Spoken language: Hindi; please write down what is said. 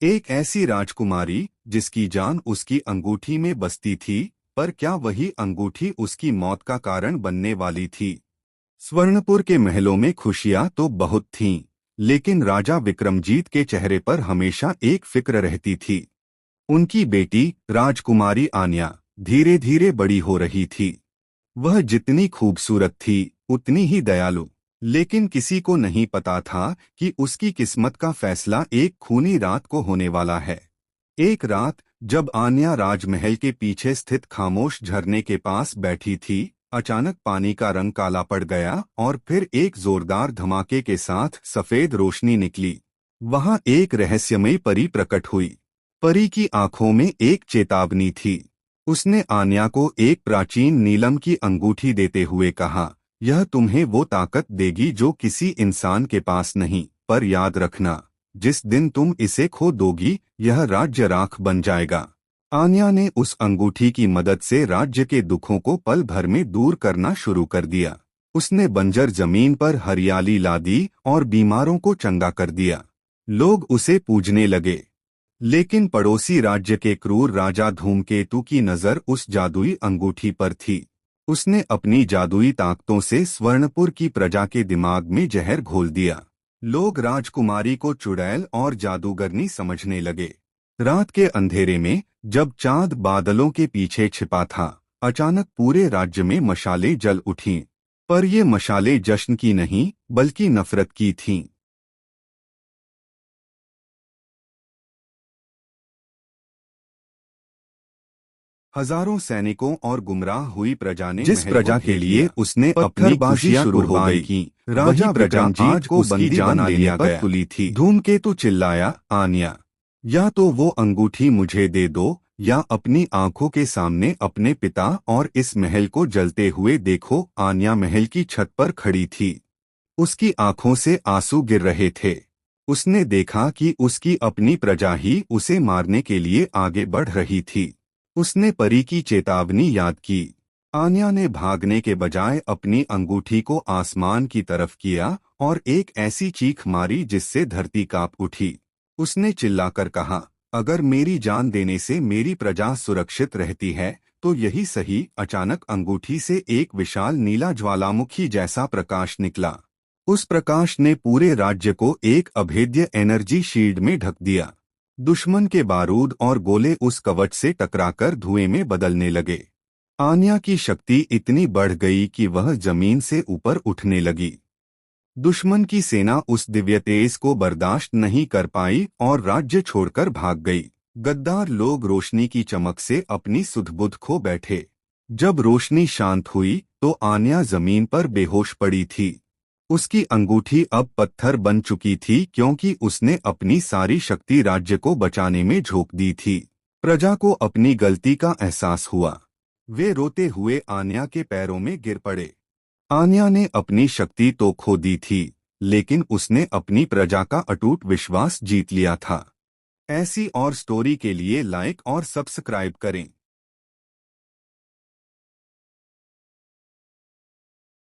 एक ऐसी राजकुमारी जिसकी जान उसकी अंगूठी में बसती थी, पर क्या वही अंगूठी उसकी मौत का कारण बनने वाली थी? स्वर्णपुर के महलों में खुशियां तो बहुत थीं, लेकिन राजा विक्रमजीत के चेहरे पर हमेशा एक फिक्र रहती थी। उनकी बेटी राजकुमारी आन्या धीरे धीरे बड़ी हो रही थी। वह जितनी खूबसूरत थी उतनी ही दयालु, लेकिन किसी को नहीं पता था कि उसकी किस्मत का फैसला एक खूनी रात को होने वाला है। एक रात जब आन्या राजमहल के पीछे स्थित खामोश झरने के पास बैठी थी, अचानक पानी का रंग काला पड़ गया और फिर एक जोरदार धमाके के साथ सफेद रोशनी निकली। वहां एक रहस्यमयी परी प्रकट हुई। परी की आंखों में एक चेतावनी थी। उसने आन्या को एक प्राचीन नीलम की अंगूठी देते हुए कहा, यह तुम्हें वो ताकत देगी जो किसी इंसान के पास नहीं, पर याद रखना, जिस दिन तुम इसे खो दोगी यह राज्य राख बन जाएगा। आन्या ने उस अंगूठी की मदद से राज्य के दुखों को पल भर में दूर करना शुरू कर दिया। उसने बंजर जमीन पर हरियाली ला दी और बीमारों को चंगा कर दिया। लोग उसे पूजने लगे। लेकिन पड़ोसी राज्य के क्रूर राजा धूमकेतु की नजर उस जादुई अंगूठी पर थी। उसने अपनी जादुई ताकतों से स्वर्णपुर की प्रजा के दिमाग में जहर घोल दिया। लोग राजकुमारी को चुड़ैल और जादूगरनी समझने लगे। रात के अंधेरे में जब चांद बादलों के पीछे छिपा था, अचानक पूरे राज्य में मशालें जल उठीं। पर ये मशालें जश्न की नहीं बल्कि नफरत की थीं। हजारों सैनिकों और गुमराह हुई प्रजा ने जिस प्रजा के लिए उसने अपनी खुशियां कुर्बान की, राजा विक्रमजीत को बंदी जान लेने पर तुली थी। धूमकेतु चिल्लाया, आन्या, या तो वो अंगूठी मुझे दे दो या अपनी आंखों के सामने अपने पिता और इस महल को जलते हुए देखो। आन्या महल की छत पर खड़ी थी। उसकी आंखों से आंसू गिर रहे थे। उसने देखा कि उसकी अपनी प्रजा ही उसे मारने के लिए आगे बढ़ रही थी। उसने परी की चेतावनी याद की। आन्या ने भागने के बजाय अपनी अंगूठी को आसमान की तरफ किया और एक ऐसी चीख मारी जिससे धरती कांप उठी। उसने चिल्लाकर कहा, अगर मेरी जान देने से मेरी प्रजा सुरक्षित रहती है तो यही सही। अचानक अंगूठी से एक विशाल नीला ज्वालामुखी जैसा प्रकाश निकला। उस प्रकाश ने पूरे राज्य को एक अभेद्य एनर्जी शील्ड में ढक दिया। दुश्मन के बारूद और गोले उस कवच से टकराकर धुएं में बदलने लगे। आन्या की शक्ति इतनी बढ़ गई कि वह जमीन से ऊपर उठने लगी। दुश्मन की सेना उस दिव्य तेज को बर्दाश्त नहीं कर पाई और राज्य छोड़कर भाग गई। गद्दार लोग रोशनी की चमक से अपनी सुध-बुध खो बैठे। जब रोशनी शांत हुई तो आन्या जमीन पर बेहोश पड़ी थी। उसकी अंगूठी अब पत्थर बन चुकी थी क्योंकि उसने अपनी सारी शक्ति राज्य को बचाने में झोंक दी थी। प्रजा को अपनी गलती का एहसास हुआ। वे रोते हुए आन्या के पैरों में गिर पड़े। आन्या ने अपनी शक्ति तो खो दी थी, लेकिन उसने अपनी प्रजा का अटूट विश्वास जीत लिया था। ऐसी और स्टोरी के लिए लाइक और सब्सक्राइब करें।